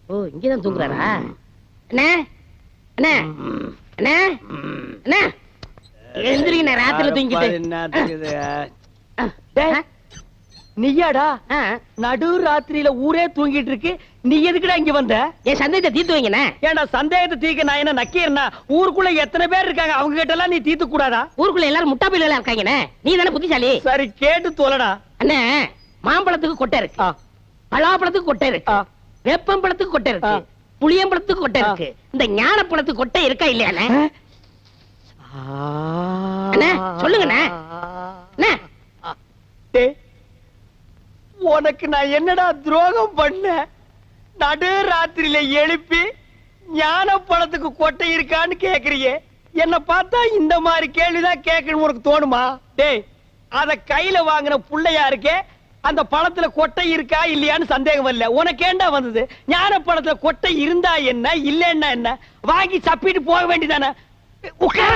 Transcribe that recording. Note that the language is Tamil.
ஓ இங்கதான் தூங்குறாரா? அண்ணே அண்ணே அண்ணே அண்ணே எந்திரிங்க, ராத்திரில தூங்கிட்டு. நீயாடா நடு ராத்திரியில ஊரே தூங்கிட்டு இருக்கு, நீ எதுக்குடா இங்க வந்த? என் சந்தேகத்தை தீர்த்து வைங்கண்ணே. ஏன்டா சந்தேகத்தை தீர்க்க நான் என்ன நக்கீரனா? ஊருக்குள்ள எத்தனை பேர் இருக்காங்க, அவங்க கிட்ட எல்லாம் நீ தீர்த்து கூடாதா? ஊருக்குள்ள எல்லாரும் முட்டா பையில இருக்காங்கண்ணே, நீ தானே புத்திசாலி. சரி கேட்டு தோலடா. அண்ணே மாம்பழத்துக்கு கொட்டை இருக்கு, பலாப்பழத்துக்கு கொட்டை இருக்கு, வேப்பம்பழத்துக்கு கொட்டை இருக்கு, புளியம்பழத்துக்கு கொட்டை இருக்கு. இந்த ஞானப்பழத்துக்கு கொட்டை இருக்கா இல்லையாண்ணே? அண்ணே சொல்லுங்கண்ணே. உனக்கு நான் என்னடா துரோகம் பண்ண? நடு ராத்திரியில எழுப்பி ஞான பழத்துக்கு கொட்டை இருக்கான்னு கேக்குறியே, என்ன பார்த்தா இந்த மாதிரி கேள்விதான் கேட்கணும் உனக்கு தோணுமா? டேய், அத கையில வாங்கின புள்ளையா இருக்கே, அந்த பழத்துல கொட்டை இருக்கா இல்லையான்னு சந்தேகம் இல்ல. உனக்கு ஏண்டா வந்தது? ஞான பழத்துல கொட்டை இருந்தா என்ன இல்லன்னா என்ன, வாங்கி சப்பிட்டு போக வேண்டியதானே? உட்கார